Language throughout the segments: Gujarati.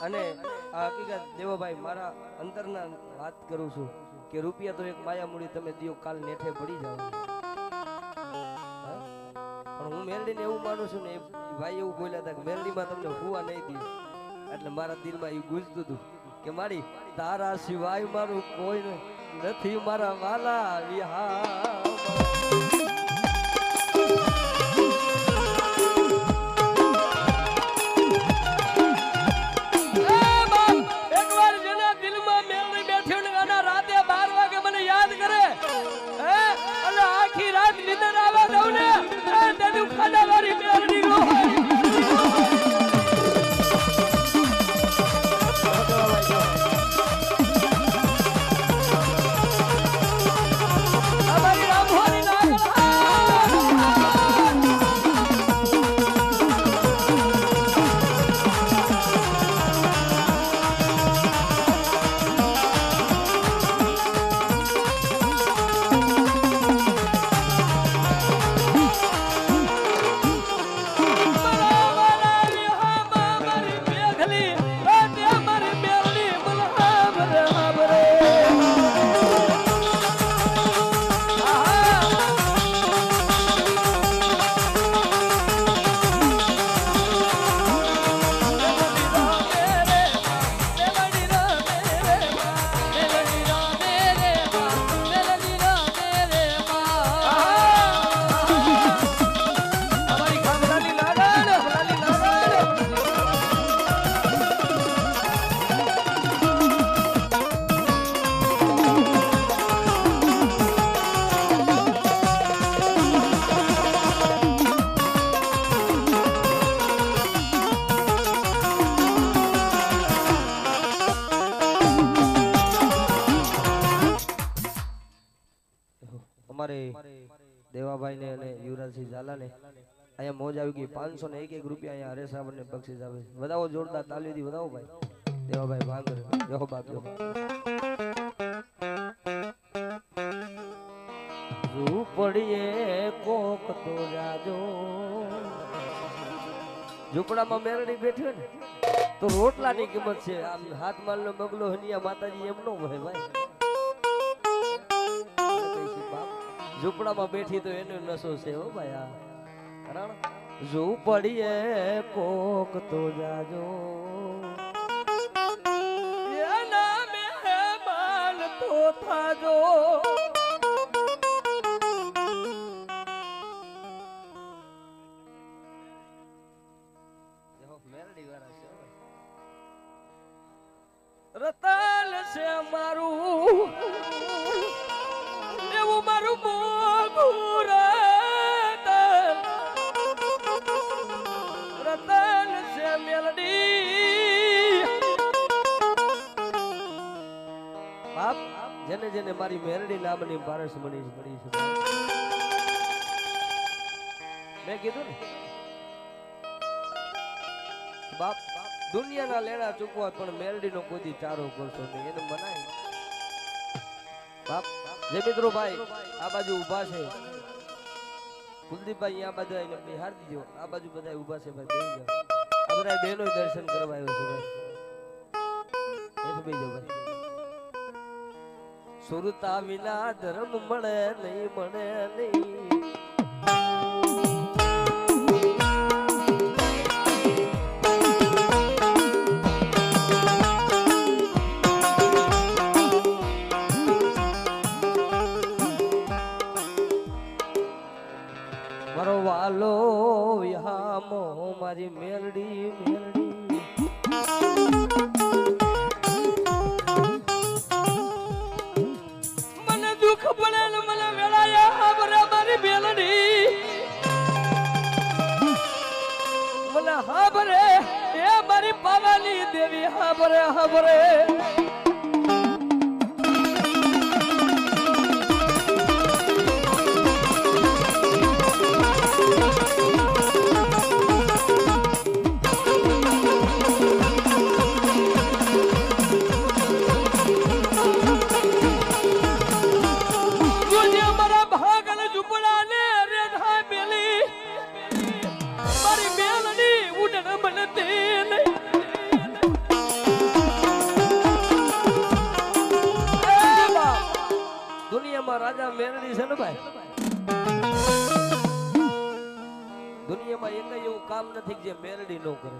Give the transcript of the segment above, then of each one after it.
અને આ હકીકત દેવાભાઈ મારા અંતરના વાત કરું છું કે રૂપિયા તો એક માયા મૂડી તમે દિયો કાલ નેઠે પડી જાવ, પણ હું મેરડીને એવું માનું છું ને ભાઈ એવું બોલ્યા હતા કે મેરડીમાં તમને હુવા નહીં દે, એટલે મારા દિલમાં એ ગુંજતું હતું કે મારી તારા સિવાય મારું કોઈ નથી મારા વાલા વિહા દેવાભાઈ ને અને યુવરાજસિંહ ઝાલા ને અહીંયા મોજ આવી ગઈ 501 રૂપિયા અહીંયા હરેસાવર ને બક્ષિસ આવે છે. વધાવો જોરદાર તાલીથી વધાવો ભાઈ. દેવાભાઈ ભાંગર જો બાપ જો ઝૂંપડીએ કોક તો જાજો ઝૂંપડામાં મેરડી બેઠ્યો ને તો રોટલાની કિંમત છે. આમ હાથ માલનો બગલો હનિયા માતાજી એમ નો હોય ભાઈ. ઝૂંપડામાં બેઠી તો એનો નશો છે હો ભાઈ. આ ઝૂંપડીએ કોક તો જાજો એના મહેમાન તો થાજો. મેલડી વાળા છે રતન છે મારું એવું મારું મોગું રતન છે મેલડી. બાપ જેને જેને મારી મેલડી નામની પારસ મળી છે મેં કીધું ને બાપ દુનિયાના લેણા ચૂકવા પણ મેલડીનો કોઈ ચારો કરશો નહીં એને મનાય બાપ. જે મિત્રો ભાઈ આ બાજુ ઊભા છે કુલદીપભાઈ આ બાજુ આવીને બિહાર દીધો. આ બાજુ બધા ઊભા છે ભાઈ બેસી જાઓ. આ બધા બહેનો દર્શન કરવા આવ્યો છે ભાઈ બેસી જાઓ ભાઈ. સુરતા વિના ધર્મ મળે નહીં મળે નહીં. મારો વાલો યામો મારી મેલડી મેલડી મને દુઃખ પડે ને મને વેળાયા હાબરે મારી મેલડી મને હાબરે એ મારી પાવાની દેવી હાબરે હાબરે. રાજા મેરડી છે ને ભાઈ, દુનિયામાં એક એવું કામ નથી જે મેરડી ન કરે,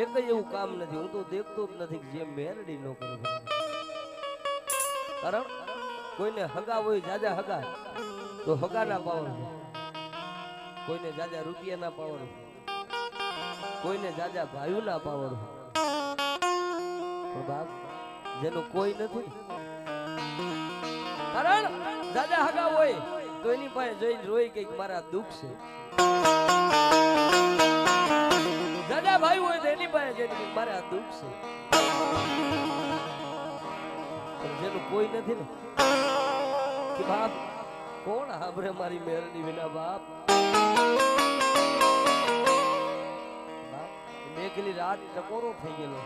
એક એવું કામ નથી, હું તો દેખતો જ નથી જે મેરડી ન કરે. કારણ કોઈને હગા હોય જાજા હગા તો હગા ના પાવાનું, કોઈને જાજા રૂપિયા ના પાવાનું, કોઈને જાજા ભાઈઓ ના પાવાનું. બાપ જેનું કોઈ નથી, કારણ જાજા હગા હોય તો એની પાસે જોઈને રોઈ કે મારા દુઃખ છે, જાજા ભાઈ હોય તો એની પાસે જઈને મારે આ દુઃખ છે. પણ જેનું કોઈ નથી ને કે બાપ કોણ હાબરે મારી મેરડી વિના. બાપ મેઘલી રાત ટકોરો થઈ ગયેલો,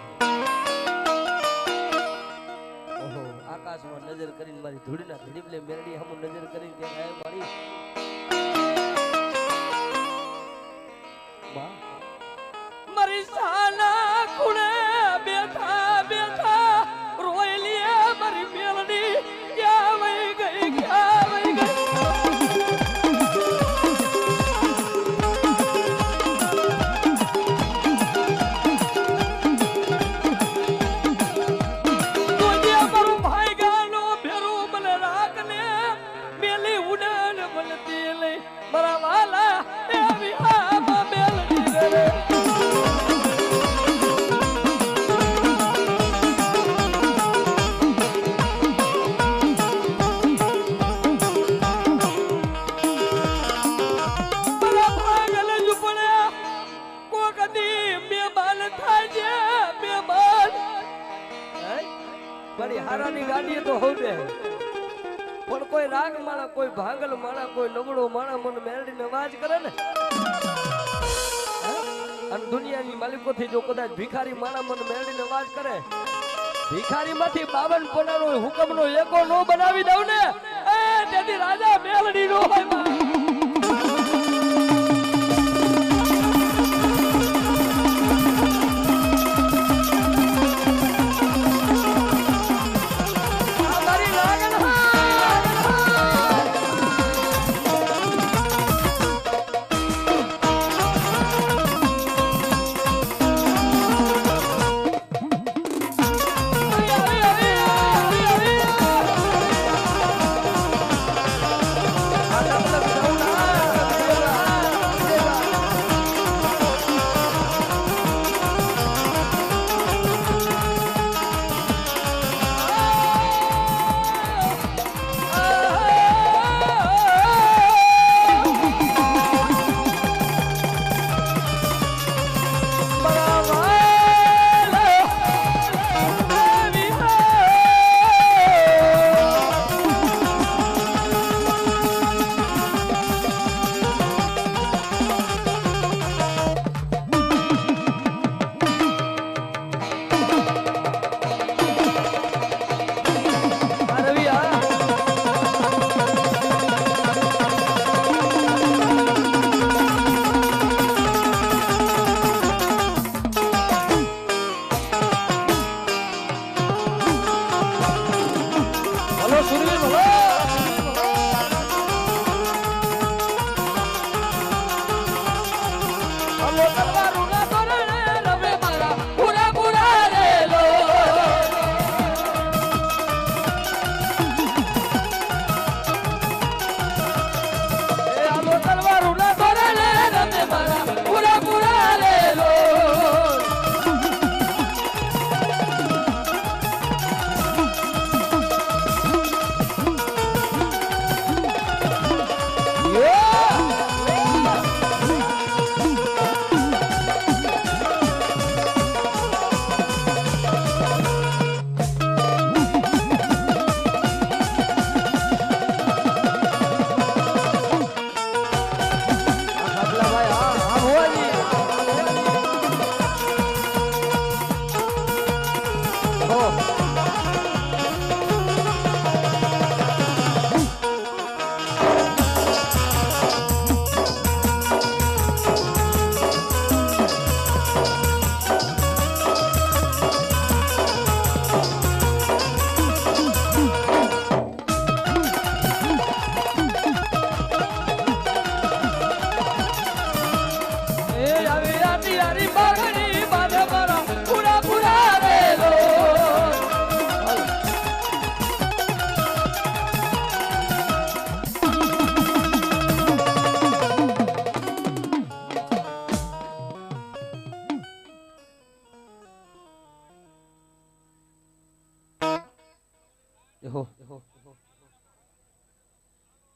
ઓહો આકાશમાં નજર કરીને મારી ધૂળના ધડીબલે મેરડી હમુ નજર કરીને કે આય મારી મારી સાના કુણે બેઠા બેઠા રોયલી મારી મેરડી ક્યાં વઈ ગઈ, ક્યાં વઈ ગઈ. હારાની ગાડી તો હોવે, પણ કોઈ રાગ માણા, કોઈ ભાગલ માણા, કોઈ નબળો માણા મને મેરડીને અવાજ કરે ને, અને દુનિયાની માલિકોથી જો કદાચ ભિખારી માણા મને મેરડીને અવાજ કરે, ભિખારી માંથી 52 પોનાનો હુકમનો એકો નો બનાવી દઉં ને તેથી રાજા મેરડી નો હોય.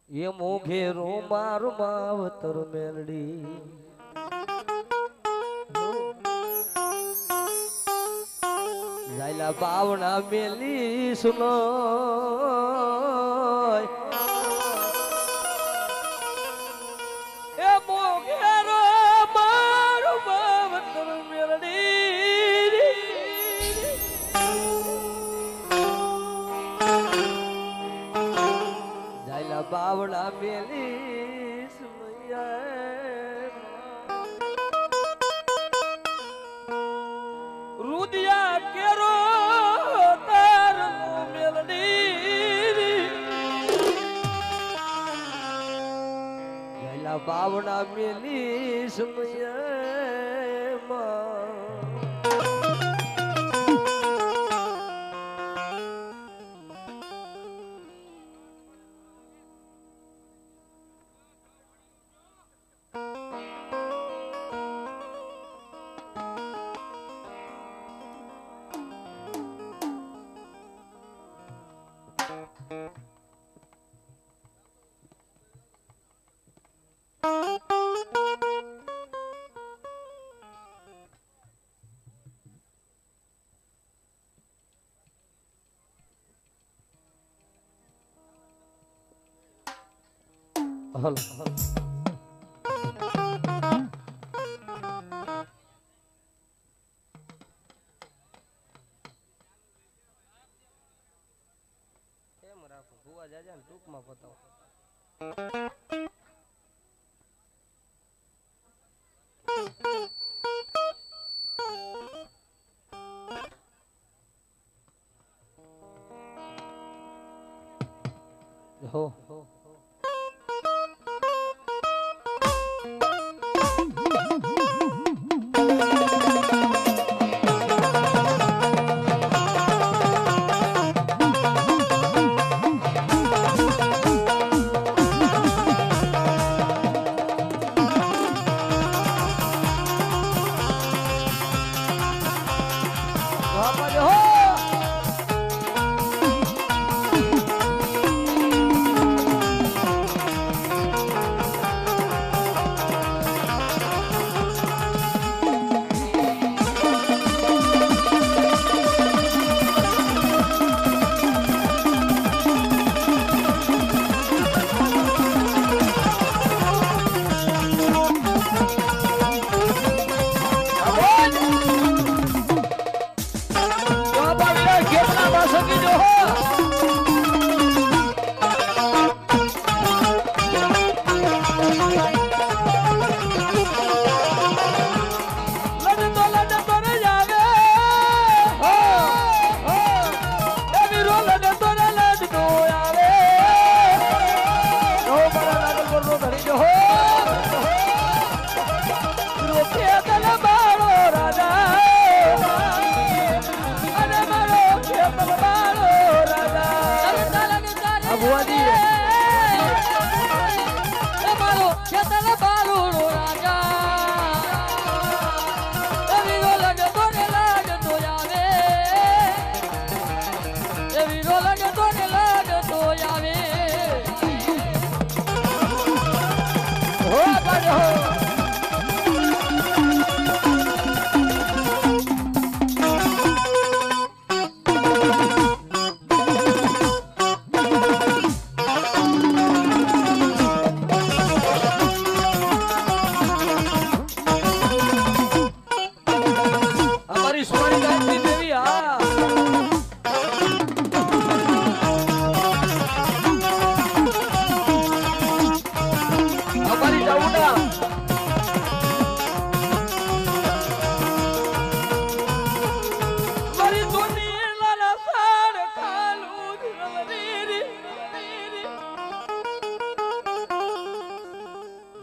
એ મોઘેરો મારું માવતર મેલડી જાયલા બાવણા મેલી સુનો એ મોઘેરો મારું માવતર મેલડી જાયલા બાવણા મેલી રુદિયા કેરો તાર મેલડી જાયલા બાવણા મેલી સમયમાં હલો એમ રાખો ભુવા જાજા ને ટૂંકમાં પતાવો હો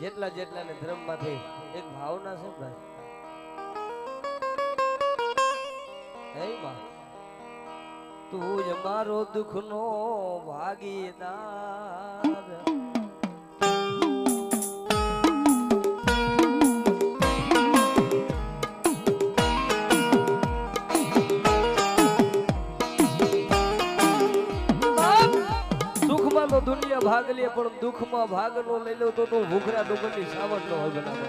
જેટલા જેટલા ને ધર્મ માંથી એક ભાવના છે ભાઈ હે માં તું જ મારો દુઃખ નો ભાગીદાર ભાગ લે પણ દુઃખમાં ભાગ નો લઈ લો તો ભૂખરા ડુંગરની સાવટ નો હોય બનાવો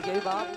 કે બાપ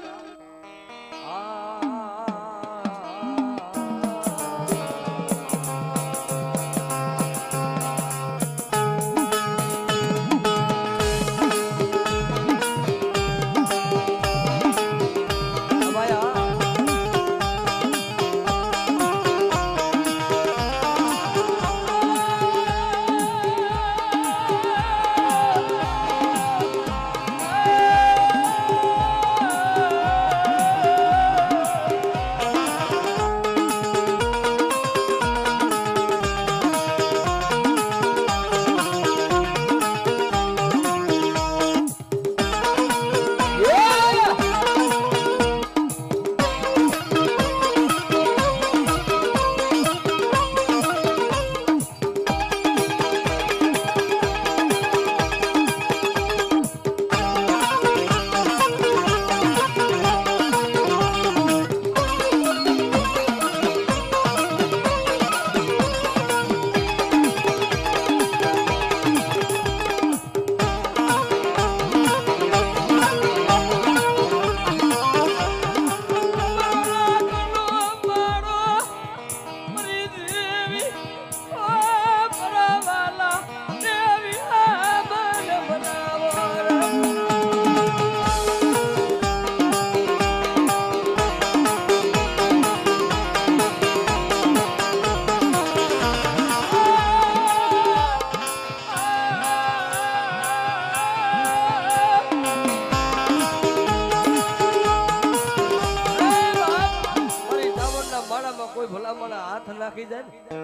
કોઈ ભલામણ હાથ નાખી જાય ને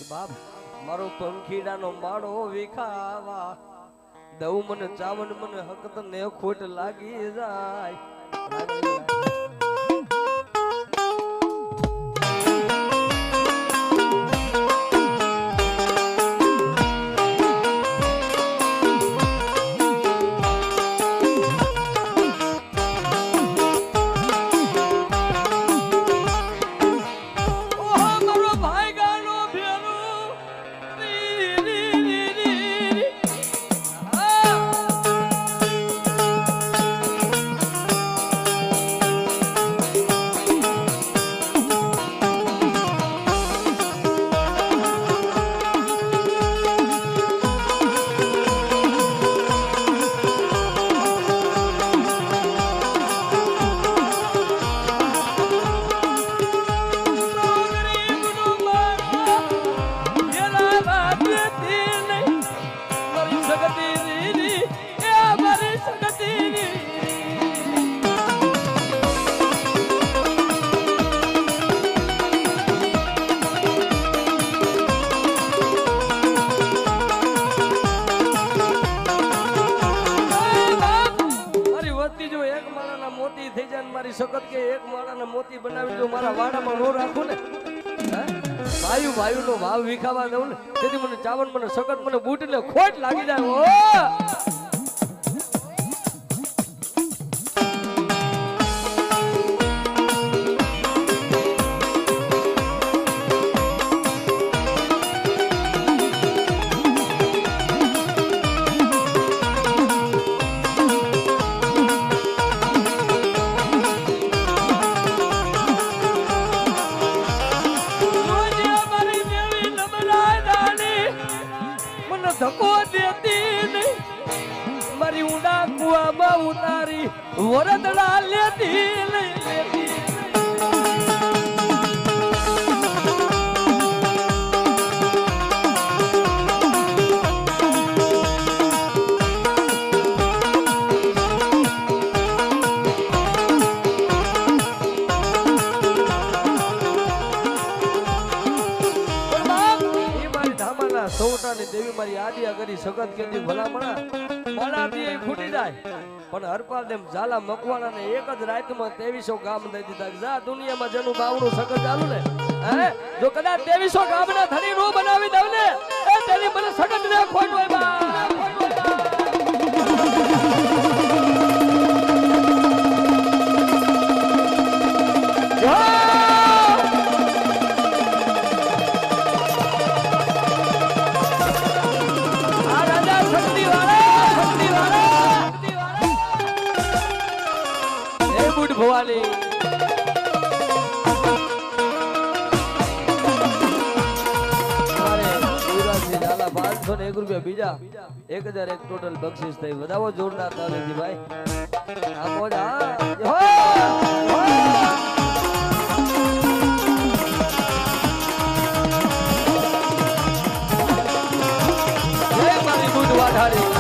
બાપ મારો પંખીડાનો માળો વિખાવા દઉં મને ચાવન મને હકત ને ખોટ લાગી જાય મારી સખત કે એક માળાના મોતી બનાવી દો મારા વાડામાં નો રાખું ને ભાઈ ભાઈ નો ભાવ વિખાવા દઉં ને તેથી મને ચાવન મને સખત મને બૂટ ને ખોટ લાગી જાય ધક્કો દેતી નહીં મારી ઊંડા કુવામાં ઉતારી વરદડા લેતી નહીં લેતી સૌટાની દેવી મારી આદિયા કરી સગત કેતી ભલામણા માળાથી એ ફૂટી જાય પણ હરપાલ દેમ ઝાલા મકવાણા ને એક જ રાતમાં 2300 ગામ દઈ દીધા જા દુનિયામાં જેનું બાવણું સગત ચાલુ ને હે જો કદાચ 2300 ગામના ધણી નો બનાવી દઉં ને એ તેની મને સગત ને ખોટ હોય બા ભવાની ₹501 બીજા 1001 ટોટલ બક્ષિસ થઈ વધાવો જોરદાર તાલીથી ભાઈ આ મોજ મારી બુધ વાઢાડી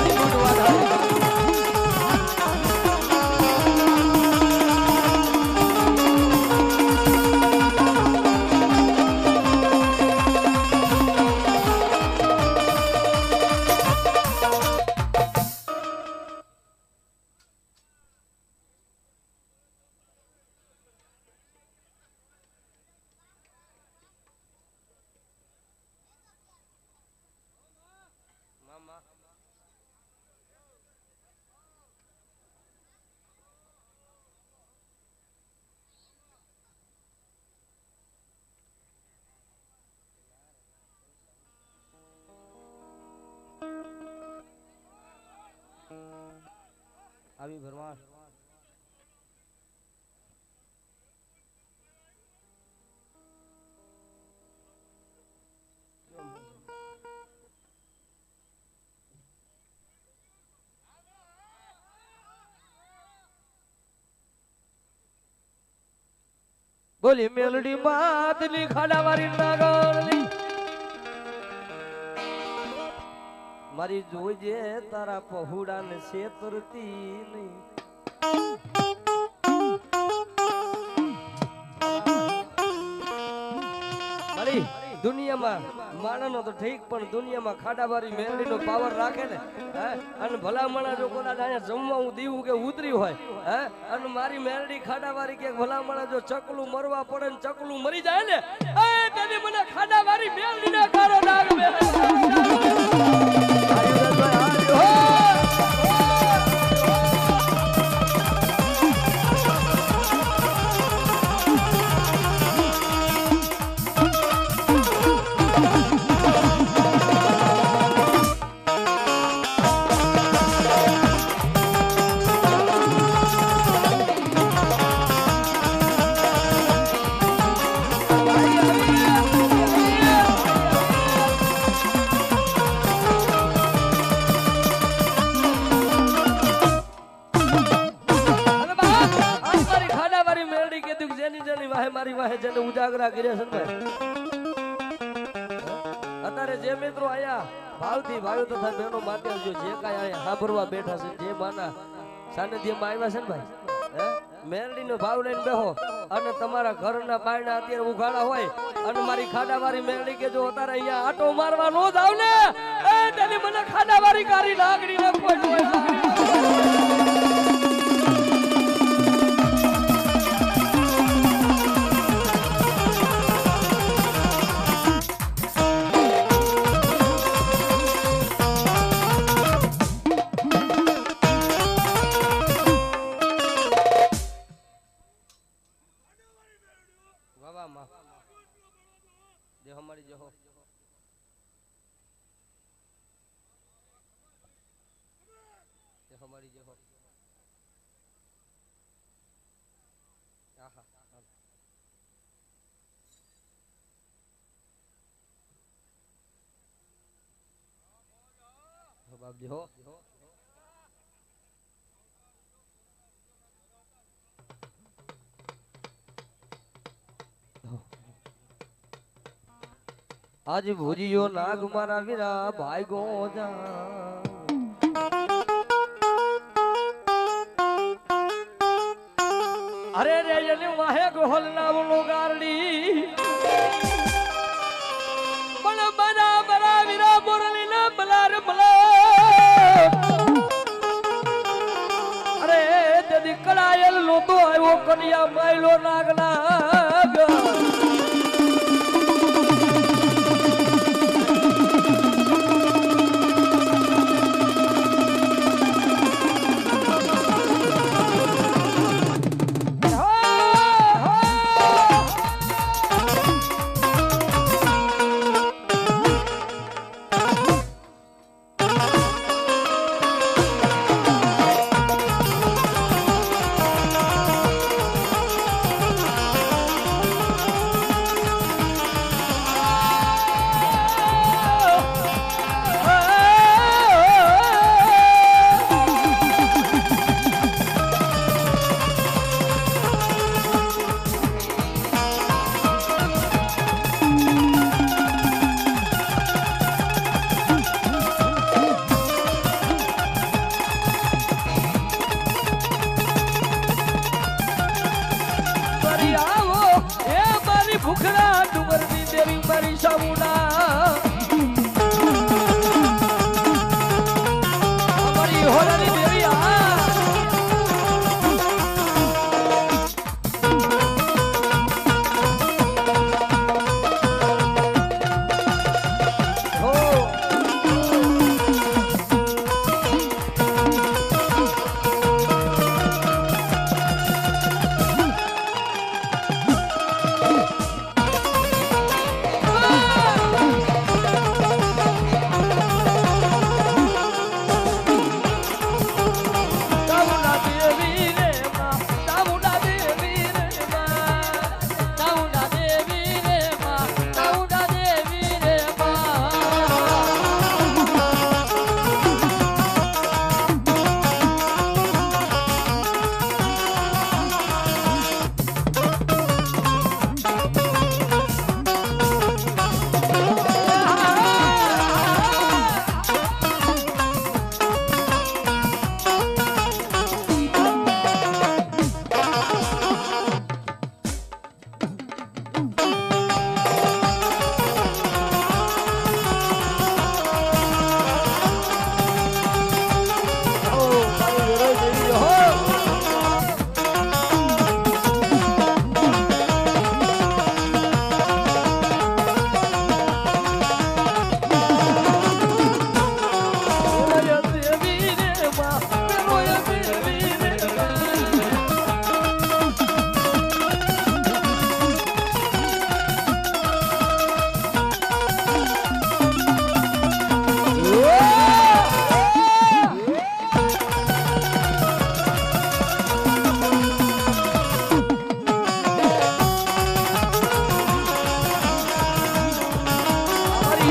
આવી ભરવાડ બોલી મેલડી માતની ખાડાવાળી નાગરની મારી જોજે તારા પહોળા ને છેતરતી નહીં મારી દુનિયામાં માણસનો તો ઠીક પણ દુનિયામાં ખાડાવાળી મેલડીનો પાવર રાખે ને અને ભલામણા જો કોના અહીંયા જમવા હું દીવું કે ઉતરી હોય અને મારી મેલડી ખાડાવાળી કે ભલામણા જો ચકલું મરવા પડે ને ચકલું મરી જાય ને તેથી મને ખાડાવાળી મેલડી ના કારો નાગ મારી વાહે જેને ઉજાગરા કર્યા છે અત્યારે જે મિત્રો આયા ભાવથી ભાઈઓ તથા બહેનો માટે જે કાંઈ આયા સાંભળવા બેઠા છે જે માના સાનિધ્યમાં આવ્યા છે ને ભાઈ મેલડીનો ભાવ લઈને બેહો અને તમારા ઘરના બાયણા અત્યારે ઉઘાડા હોય અને મારી ખાડાવાળી મેલડી કે જો અત્યારે અહીંયા આટો મારવા નો જાવ ને તેની મને ખાડાવાળી કારી લાગણી ને કોઈ हमारी जो हो हमारी जो हो बाप जी हो आज भूजियो नाग मारा वीरा भाई गो जा अरे रे ये वाहे गोहल नाम गारडी बड़ा बड़ा बड़ा वीरा मुरली ना बलार बला अरे तेदी कड़ायल लो तो आयो कन्या माइलो नाग नाग સુખના ડુંગરની દેવી મારી સામુના અમારી હોરાની દેવી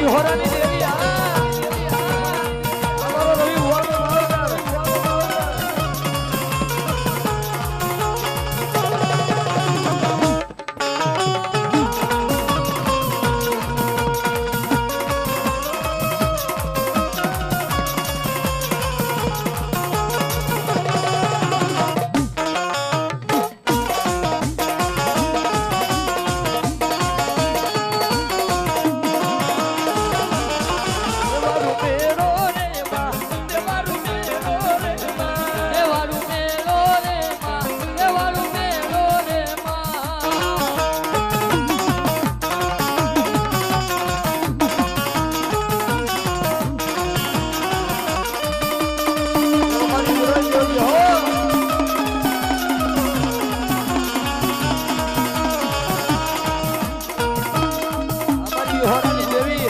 હોરાની દેવી અમારો રવિ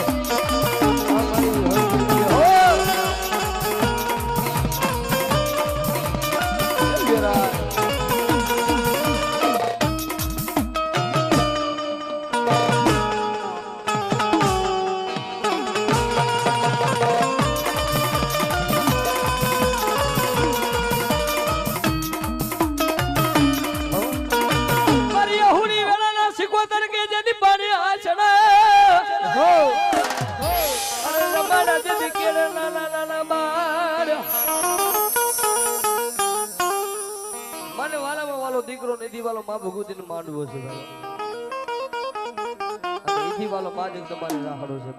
દીકરો નિધિ વાળો માં ભગવતીને માંડવો છે ભાઈ અને નિધિ વાળો માં જગદંબાને રાહડો છે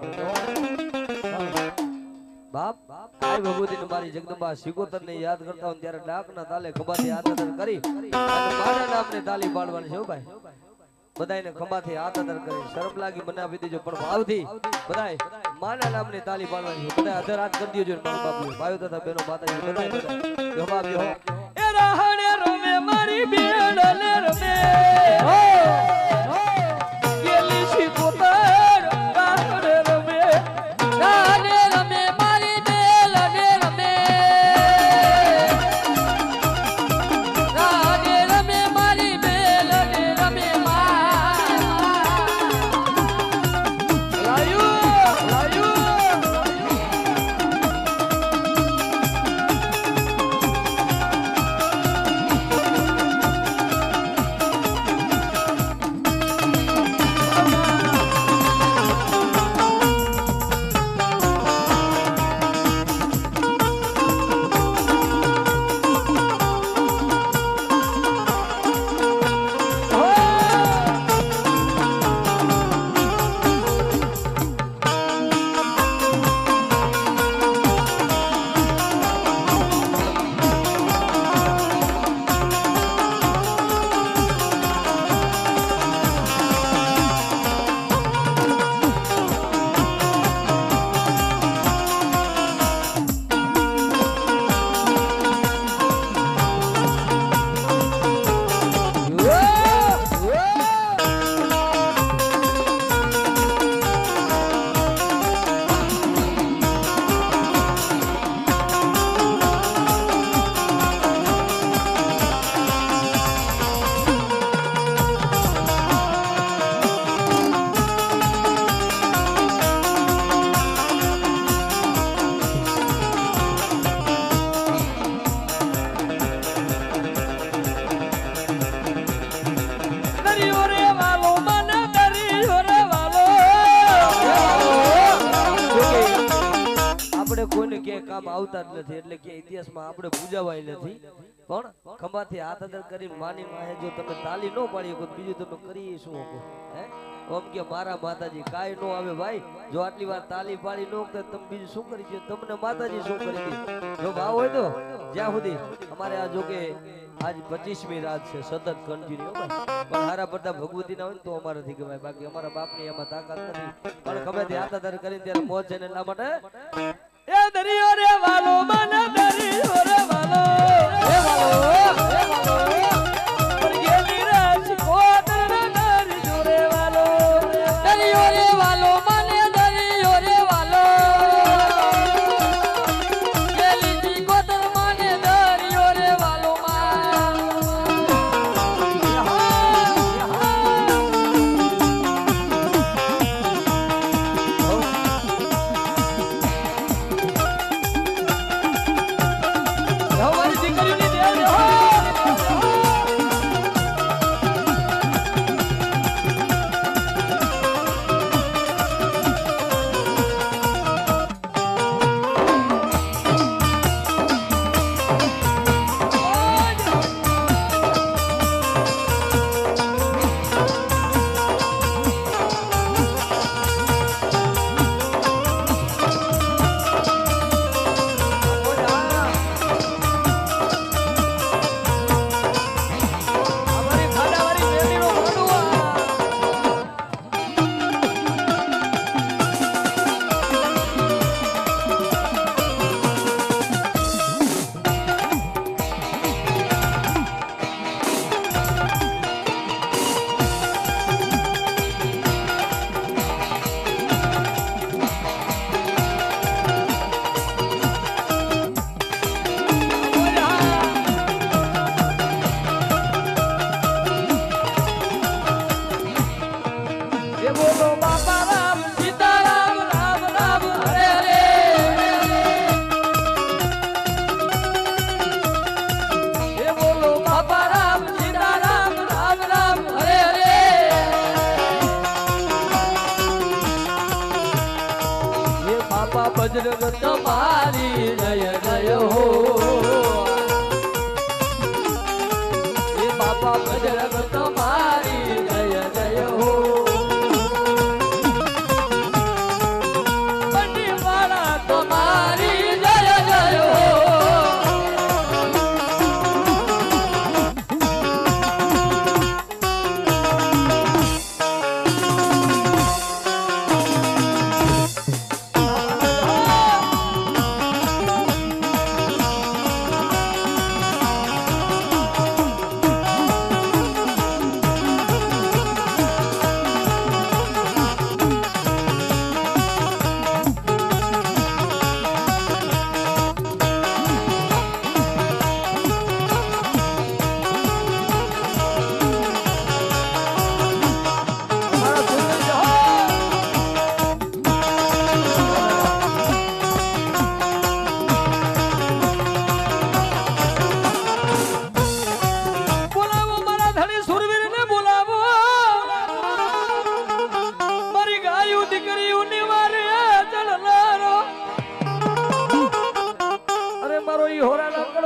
બાપ આય ભગવતીને મારી જગદંબા સિકોતર ને યાદ કરતા હોય ત્યારે ડાકના તાલે ખભાથી આદર કરી અને મારા નામને તાલી પાડવાની છે ભાઈ બધાયને ખભાથી આદર કરી શરમ લાગી બનાવી દેજો પણ ભાવથી બધાય માના નામની તાલી પાડવાની છે બધા અધર હાથ કરી દેજો મારા બાપુ ભાઈઓ તથા બહેનો માતાજી બધાય જો બાપ જો એ રાહડે રમે મારી બેડલે રમે હો ગેલી સિકોતર રાહડે રમે રાહડે રમે મારી બેડલે રમે રાહડે રમે મારી બેડલે રમે ક્યાંય કામ આવતા જ નથી એટલે કે ઇતિહાસમાં આપણે પૂજાવાય નથી પણ ખંભાથી હાથ અદર કરીને માની માહે જો તમે તાલી ન પાડી શકો બીજું તમે કરી શું શકો હે ઓમ કે મારા માતાજી કાંઈ ન આવે ભાઈ જો આટલી વાર તાલી પાડી ન વખતે તમે બીજું શું કરી દો તમને માતાજી શું કરી દે જો ભાવ હોય તો જ્યાં સુધી અમારે આ જો કે આજ 25મી રાત છે સતત કન્ટિન્યુ પણ હારા પડતા ભગવતી ના હોય ને તો અમારાથી ગવાય બાકી અમારા બાપની એમાં તાકાત નથી પણ ખબર છે હાથ અદર કરીને ત્યારે મોજ છે ને એટલા માટે એ દરિયો રે વાલો મને દરિયો રે વાલો એ વાલો પર ગેલી રાત કોતર રે દરિયો રે વાલો દરિયો રે વાલો મને દરિયો રે વાલો ગેલી જી કોતર મને દરિયો રે વાલો બજરંગ તમારી જય જય હો એ બાપા બજરંગ તમારી જય જય હો બંડી વાળા તમારી જય જય હો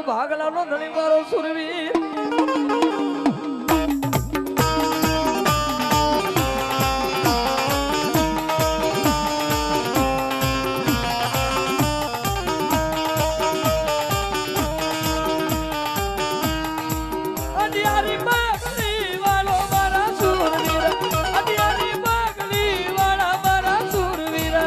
ભાગલા નો ધણી મારો સુરવીર અડિયારી બાગલી વાળો મારા સુરવીર અડિયારી બાગલી વાળા મારા સુરવીર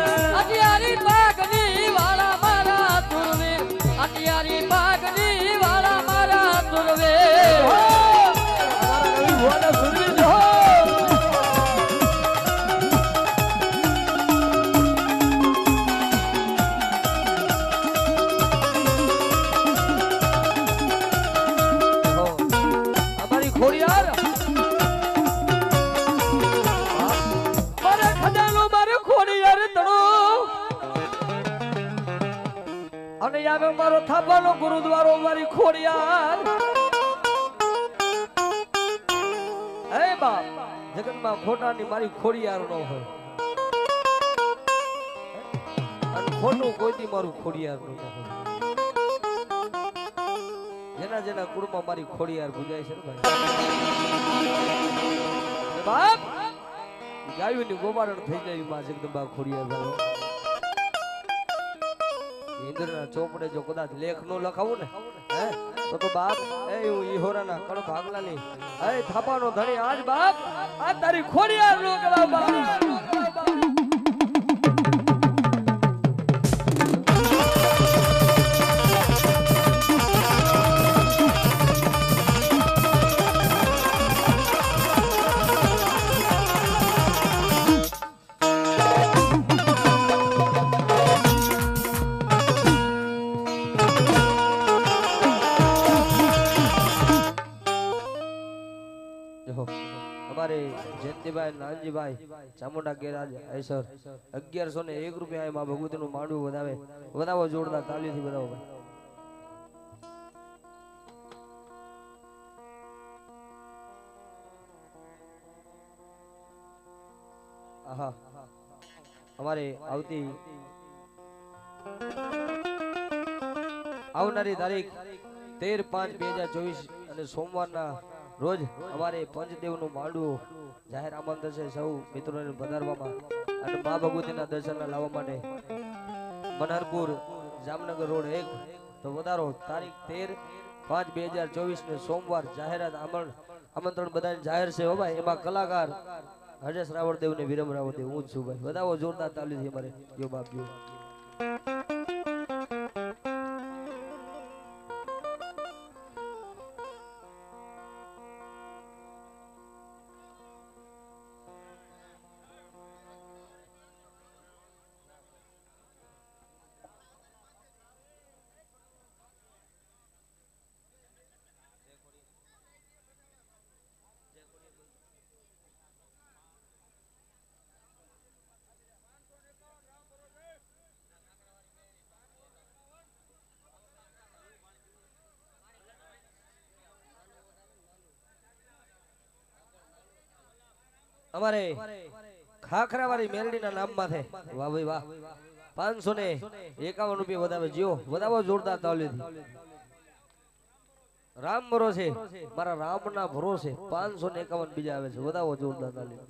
અડિયારી બાગલી વાળા મારા સુરવીર અડિયારી બાગલી વાળા મારા સુરવીર મારા સુરવીર જો અમારી ખોડિયાર મારે ખજાનો મારે ખોડિયાર તણો અને યાર મારો થાપાનો ગુરુદ્વારો મારી ખોડિયાર હે બાપ જગતમાં ખોટાની મારી ખોડિયાર નો હોય અને ખોટું કોઈથી મારું ખોડિયાર નું ન હોય. જેના જેના કુળમાં મારી ખોડિયાર પૂજાય છે ને ભાઈ બાપ ગાયું ની ગોબારણ થઈ જાય માં જગદંબા ખોડિયાર ભાઈ. ઇન્દ્રના ચોપડે જો કદાચ લેખ નો લખાવું ને હે તો બાપ એ હું ઈહોરાના કળ ભાગલાની એ થાપાનો ધણી આજ બાપ આ તારી ખોડિયાર નો કરાવ બાપ. અમારે જયંતિભાઈ નાનજીભાઈ ચામુંડા ગેરાજ આયસર 1101 રૂપિયા માં ભગવતી નું માંડવું વધાવે. વધાવો જોરદાર તાલીથી વધાવો ભાઈ. આહા અમારે આવનારી તારીખ 13/5/2024 અને સોમવારના રોજ અમારે પંચદેવ નું માંડવું જાહેર આમંત્રણ છે સૌ મિત્રોને પધારવામાં અને મા ભગવતીના દર્શન લાવવા માટે મનહરપુર જામનગર રોડ 1 તો વધારો તારીખ 13/5/2024 ને સોમવાર જાહેરાત આમંત્રણ બધાને જાહેર છે હો ભાઈ. એમાં કલાકાર હરેશ રાવળદેવ ને વિરમ રાવળદેવ હું જ છું ભાઈ. વધાવો જોરદાર તાલીથી અમારે યો બાપ યો. અમારે ખાખરાવાળી મેલડીના નામમાં છે વાહ ભાઈ વાહ 551 રૂપિયા વધાવે જીઓ વધાવો જોરદાર તાલીથી. રામ ભરોસે મારા રામના ભરોસે 551 બીજા આવે છે વધાવો જોરદાર તાલી.